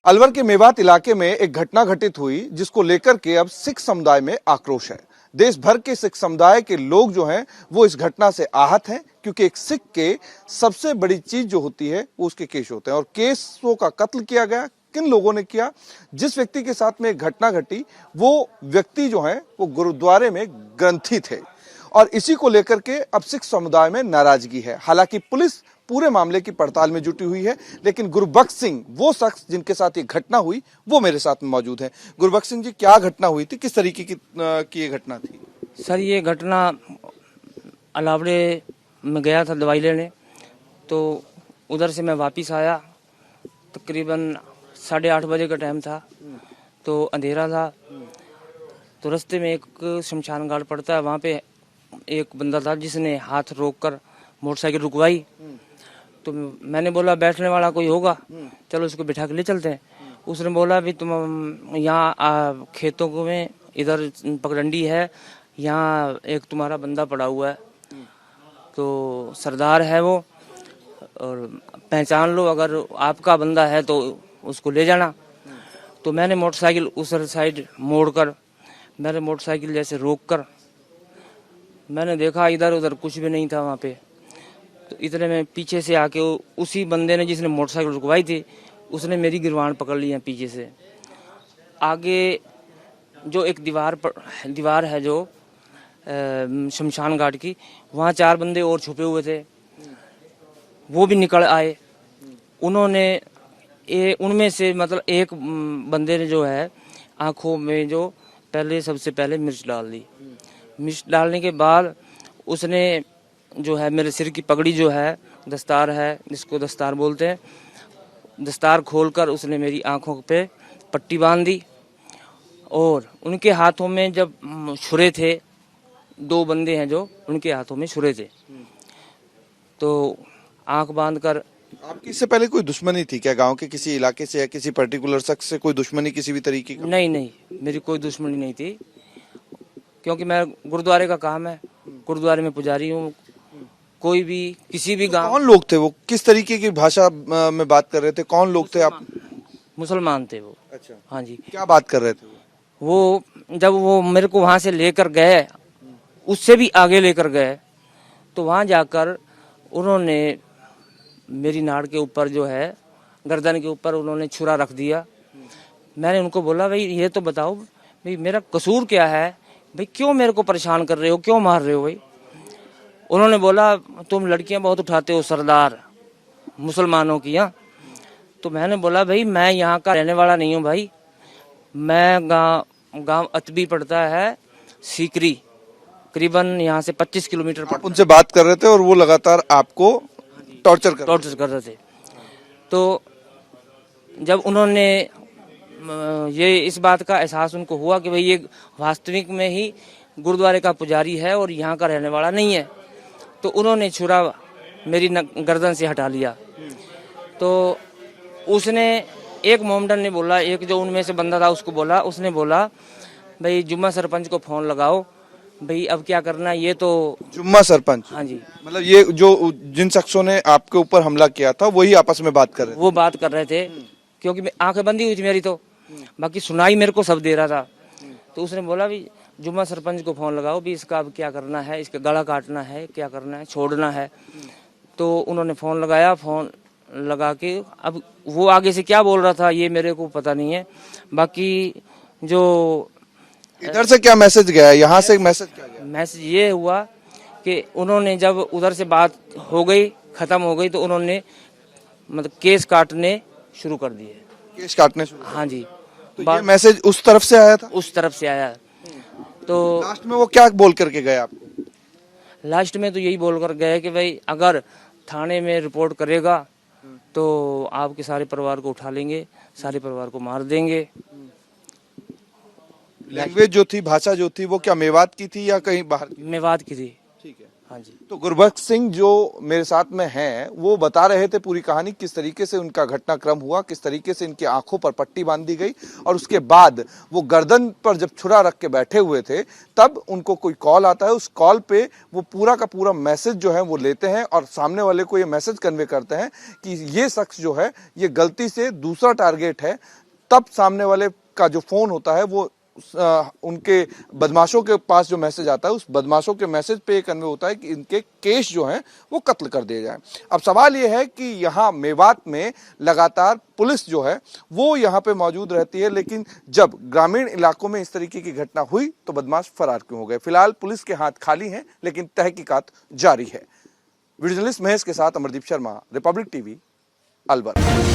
अलवर के मेवात इलाके में एक घटना घटित हुई जिसको लेकर के अब सिख समुदाय में आक्रोश है। देश भर के सिख समुदाय के लोग जो हैं वो इस घटना से आहत हैं, क्योंकि एक सिख के सबसे बड़ी चीज जो होती है वो उसके केस होते हैं। और केसों का कत्ल किया गया, किन लोगों ने किया? जिस व्यक्ति के साथ में एक घटना घटी वो व्यक्ति जो है वो गुरुद्वारे में ग्रंथी थे, और इसी को लेकर के अब सिख समुदाय में नाराजगी है। हालांकि पुलिस पूरे मामले की पड़ताल में जुटी हुई है, लेकिन गुरबख्श सिंह वो शख्स जिनके साथ ये घटना हुई वो मेरे साथ में मौजूद है। गुरबख्श सिंह जी, क्या घटना हुई थी, किस तरीके की ये घटना थी? सर, ये घटना अलावड़े में गया था दवाई लेने, तो उधर से मैं वापस आया। तकरीबन 8:30 बजे का टाइम था, तो अंधेरा था। तो रास्ते में एक शमशान घाट पड़ता है, वहाँ पे एक बंदा था जिसने हाथ रोककर मोटरसाइकिल रुकवाई। तो मैंने बोला बैठने वाला कोई होगा, चलो उसको बिठा के ले चलते हैं। उसने बोला भी तुम यहाँ खेतों में इधर पगडंडी है, यहाँ एक तुम्हारा बंदा पड़ा हुआ है, तो सरदार है वो, और पहचान लो, अगर आपका बंदा है तो उसको ले जाना। तो मैंने मोटरसाइकिल उस साइड मोड़कर, मैंने मोटरसाइकिल जैसे रोककर मैंने देखा इधर उधर कुछ भी नहीं था वहाँ पे। तो इतने में पीछे से आके उसी बंदे ने जिसने मोटरसाइकिल रुकवाई थी उसने मेरी गिरवान पकड़ ली है पीछे से। आगे जो एक दीवार है जो शमशान घाट की, वहाँ 4 बंदे और छुपे हुए थे, वो भी निकल आए। उन्होंने उनमें से मतलब एक बंदे ने जो है आंखों में जो सबसे पहले मिर्च डाल दी। मिर्च डालने के बाद उसने जो है मेरे सिर की पगड़ी जो है, दस्तार है जिसको दस्तार बोलते हैं, दस्तार खोलकर उसने मेरी आंखों पे पट्टी बांध दी। और उनके हाथों में जब छुरे थे, 2 बंदे हैं जो उनके हाथों में छुरे थे, तो आंख बांधकर। आपकी इससे पहले कोई दुश्मनी थी क्या गांव के किसी इलाके से या किसी पर्टिकुलर शख्स से? कोई दुश्मनी किसी भी तरीके की? नहीं, मेरी कोई दुश्मनी नहीं थी, क्योंकि मैं गुरुद्वारे का काम है, गुरुद्वारे में पुजारी हूँ। कोई भी किसी भी गांव। कौन लोग थे वो? किस तरीके की भाषा में बात कर रहे थे? कौन लोग थे? आप मुसलमान थे वो। अच्छा, हाँ जी। क्या बात कर रहे थे वो जब वो मेरे को वहां से लेकर गए, उससे भी आगे लेकर गए, तो वहां जाकर उन्होंने मेरी नाड़ के ऊपर जो है, गर्दन के ऊपर उन्होंने छुरा रख दिया। मैंने उनको बोला भाई ये तो बताओ भाई मेरा कसूर क्या है, भाई क्यों मेरे को परेशान कर रहे हो, क्यों मार रहे हो भाई? उन्होंने बोला तुम लड़कियां बहुत उठाते हो सरदार, मुसलमानों की। हाँ, तो मैंने बोला भाई मैं यहाँ का रहने वाला नहीं हूँ भाई, मैं गांव अतबी पड़ता है सीकरी, करीबन यहाँ से 25 किलोमीटर आप उनसे बात कर रहे थे और वो लगातार आपको टॉर्चर कर रहे थे। तो जब उन्होंने ये इस बात का एहसास उनको हुआ कि भाई ये वास्तविक में ही गुरुद्वारे का पुजारी है और यहाँ का रहने वाला नहीं है, तो उन्होंने छुरा मेरी गर्दन से हटा लिया। तो उसने एक मोमडन ने बोला, एक जो उनमें से बंदा था उसको बोला, उसने बोला भाई जुम्मा सरपंच को फोन लगाओ, भाई अब क्या करना है। ये तो जुम्मा सरपंच? हाँ जी। मतलब ये जो जिन शख्सों ने आपके ऊपर हमला किया था वही आपस में बात कर रहे थे? वो बात कर रहे थे, क्योंकि आंखें बंदी हुई थी मेरी, तो बाकी सुनाई मेरे को सब दे रहा था। तो उसने बोला भी जुम्मा सरपंच को फोन लगाओ भी इसका अब क्या करना है, इसका गला काटना है, क्या करना है, छोड़ना है। तो उन्होंने फोन लगाया, फोन लगा के अब वो आगे से क्या बोल रहा था ये मेरे को पता नहीं है। बाकी जो इधर से क्या मैसेज गया, यहाँ से मैसेज क्या गया? मैसेज ये हुआ कि उन्होंने जब उधर से बात हो गई, खत्म हो गई, तो उन्होंने मतलब केस काटने शुरू कर दिए। केस काटने शुरू? हाँ जी। तो ये मैसेज उस तरफ से आया था? उस तरफ से आया। तो लास्ट में वो क्या बोल करके गए आपको? लास्ट में तो यही बोल कर गए कि भाई अगर थाने में रिपोर्ट करेगा तो आपके सारे परिवार को उठा लेंगे, सारे परिवार को मार देंगे। लैंग्वेज जो थी, भाषा जो थी, वो क्या मेवात की थी या कहीं बाहर की? मेवात की थी। ठीक है। हाँ जी। तो गुरबख्श सिंह जो मेरे साथ में हैं वो बता रहे थे पूरी कहानी, किस तरीके से उनका घटनाक्रम हुआ, किस तरीके से इनकी आंखों पर पट्टी बांध दी गई और उसके बाद वो गर्दन पर जब छुरा रख के बैठे हुए थे तब उनको कोई कॉल आता है। उस कॉल पे वो पूरा का पूरा मैसेज जो है वो लेते हैं और सामने वाले को ये मैसेज कन्वे करते हैं कि ये शख्स जो है ये गलती से दूसरा टारगेट है। तब सामने वाले का जो फोन होता है वो उनके बदमाशों के पास जो मैसेज आता है उस बदमाशों के मैसेज पे कन्वे होता है कि इनके केस जो हैं वो कत्ल कर दिए जाएं। अब सवाल ये है कि यहाँ मेवात में लगातार पुलिस जो है वो यहाँ पे मौजूद रहती है, लेकिन जब ग्रामीण इलाकों में इस तरीके की घटना हुई तो बदमाश फरार क्यों हो गए? फिलहाल पुलिस के हाथ खाली हैं, लेकिन तहकीकात जारी है। वीडियो जर्नलिस्ट महेश के साथ अमरदीप शर्मा, रिपब्लिक टीवी, अलवर।